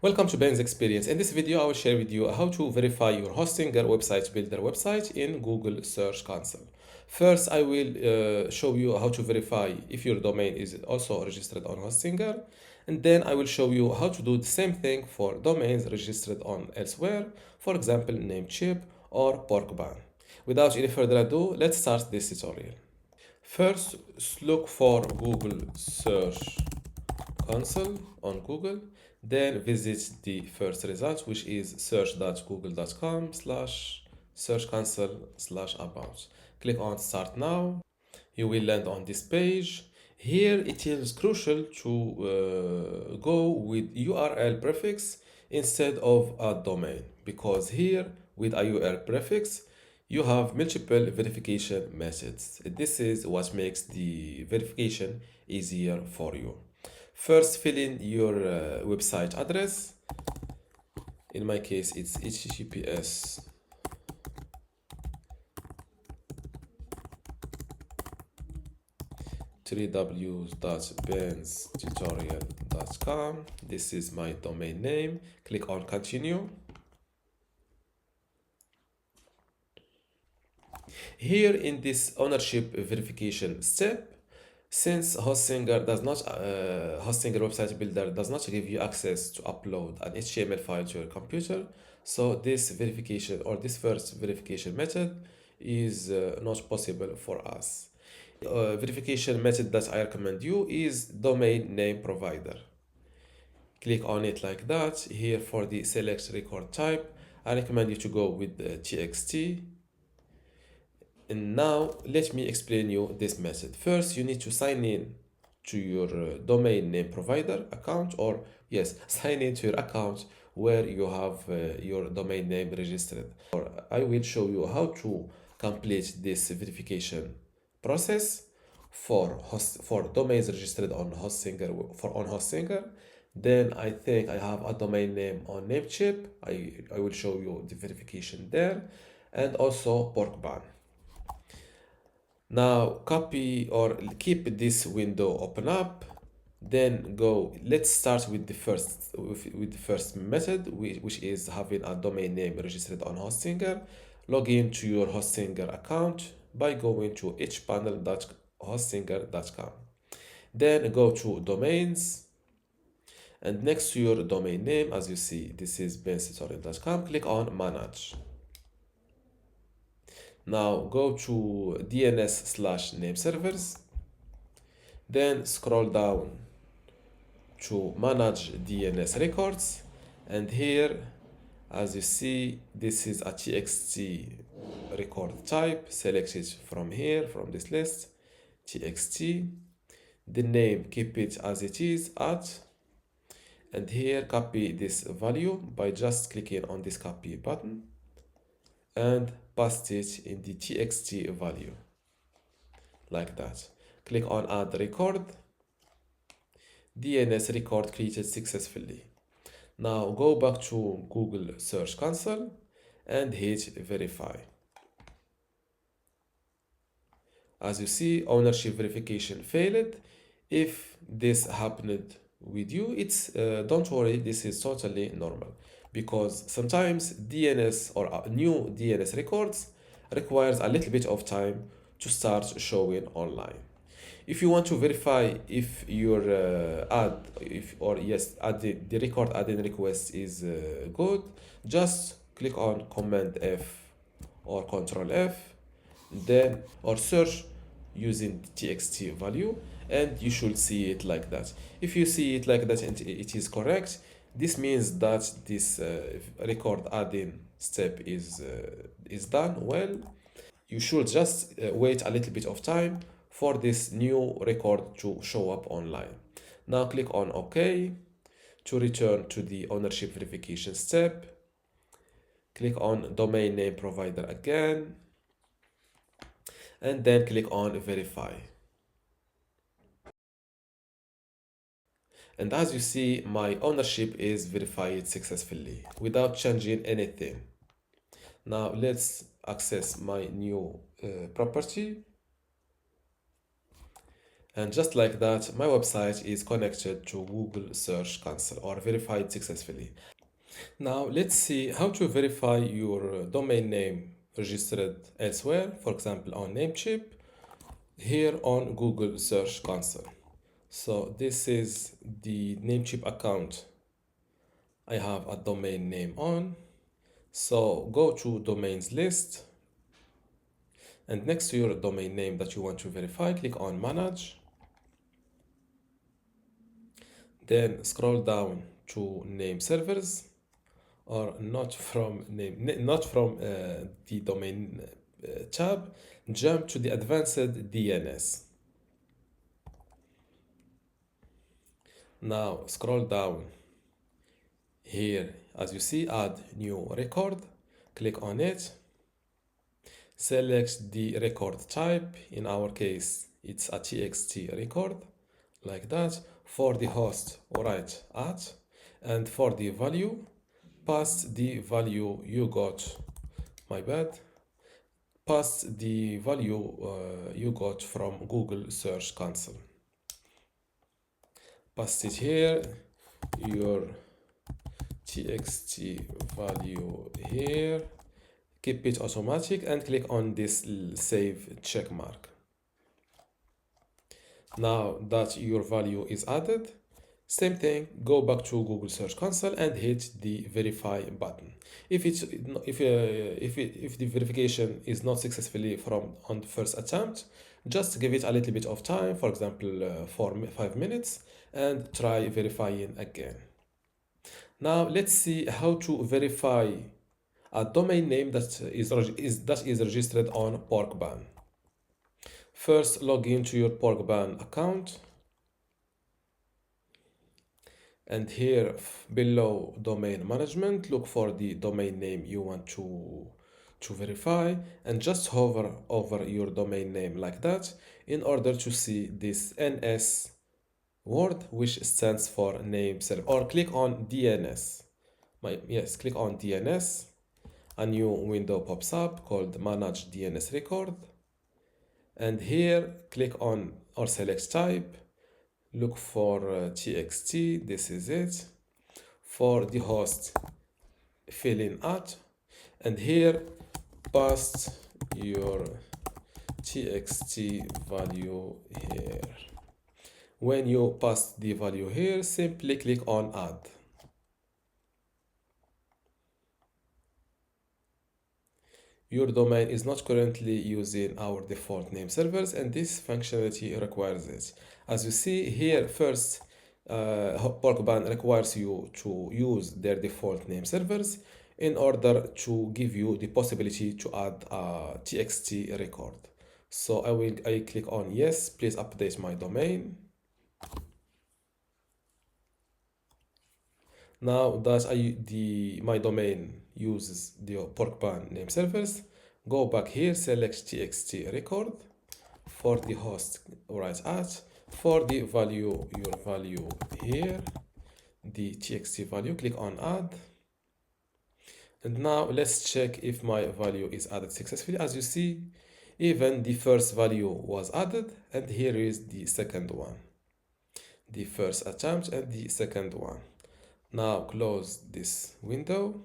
Welcome to Ben's Experience. In this video, I will share with you how to verify your Hostinger website builder website in Google Search Console. First, I will show you how to verify if your domain is also registered on Hostinger, and then I will show you how to do the same thing for domains registered on elsewhere, for example, Namecheap or Porcupine. Without any further ado, let's start this tutorial. First, look for Google Search Console on Google, then visit the first result, which is search.google.com slash search console slash about. Click on start now. You will land on this page. Here it is crucial to go with URL prefix instead of a domain, because here with a URL prefix you have multiple verification methods. This is what makes the verification easier for you. First, fill in your website address. In my case, it's https www.benstutorial.com. This is my domain name. Click on continue. Here in this ownership verification step, since Hostinger website builder does not give you access to upload an HTML file to your computer, so this verification or this first verification method is not possible for us. Verification method that I recommend you is domain name provider. Click on it like that. Here for the select record type, I recommend you to go with TXT. And now let me explain you this method. First, you need to sign in to your domain name provider account, or yes, sign in to your account where you have your domain name registered. Or I will show you how to complete this verification process for domains registered on Hostinger. Then I think I have a domain name on Namecheap. I will show you the verification there, and also Porcupine. Now copy or keep this window open up, then let's start with the first method, which is having a domain name registered on Hostinger. Log in to your Hostinger account by going to hpanel.hostinger.com. Then go to domains, and next to your domain name, as you see, this is benstutorial.com, click on manage. Now go to DNS/name servers, then scroll down to manage DNS records, and here, as you see, this is a TXT record type. Select it from here, from this list, TXT. The name, keep it as it is, and here copy this value by just clicking on this copy button and paste it in the TXT value like that. Click on add record. DNS record created successfully. Now go back to Google Search Console and hit verify. As you see, ownership verification failed. If this happened with you, it's don't worry, this is totally normal, because sometimes DNS or new DNS records requires a little bit of time to start showing online. If you want to verify if your the record add-in request is good, just click on Command F or Control F, then or search using TXT value, and you should see it like that. If you see it like that and it is correct, this means that this record add-in step is done well. You should just wait a little bit of time for this new record to show up online. Now click on OK to return to the ownership verification step. Click on domain name provider again, and then click on verify. And as you see, my ownership is verified successfully without changing anything. Now let's access my new property, And just like that, my website is connected to Google Search Console or verified successfully. Now let's see how to verify your domain name registered elsewhere, for example on Namecheap, here on Google Search Console. So this is the Namecheap account I have a domain name on. So go to domains list, and next to your domain name that you want to verify, click on manage. Then scroll down to name servers, or not from the domain tab, jump to the advanced DNS. Now scroll down here, as you see, add new record, click on it, select the record type. In our case it's a TXT record, like that. For the host, write at, and for the value, pass the value you got, pass the value you got from Google Search Console. Paste it here, your TXT value here, keep it automatic, and click on this save check mark. Now that your value is added, same thing, go back to Google Search Console and hit the verify button. If the verification is not successfully on the first attempt, just give it a little bit of time, for example 5 minutes, and try verifying again. Now let's see how to verify a domain name that is registered on Porkban. First, log into your Porkban account, and here below domain management, look for the domain name you want to verify, and just hover over your domain name like that in order to see this NS word, which stands for name server, or click on DNS. Click on DNS. A new window pops up called Manage DNS Record, and here click on or select type, look for TXT, this is it. For the host, fill in at, and here paste your TXT value here. When you paste the value here, simply click on add. Your domain is not currently using our default name servers, and this functionality requires it. As you see here, first, Porkban requires you to use their default name servers in order to give you the possibility to add a TXT record. So I click on yes, please update my domain. Now that my domain uses the Porkban name servers, go back here, select TXT record. For the host, write at. For the value, your value here, the TXT value, click on add. And now let's check if my value is added successfully. As you see, even the first value was added, and here is the second one, the first attempt and the second one. Now close this window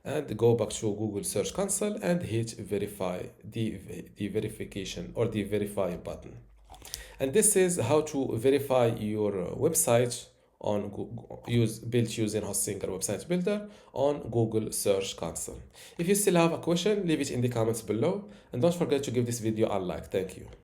and go back to Google Search Console and hit verify, the verification or the verify button. And this is how to verify your website on built using Hostinger Website Builder on Google Search Console. If you still have a question, leave it in the comments below, and don't forget to give this video a like. Thank you.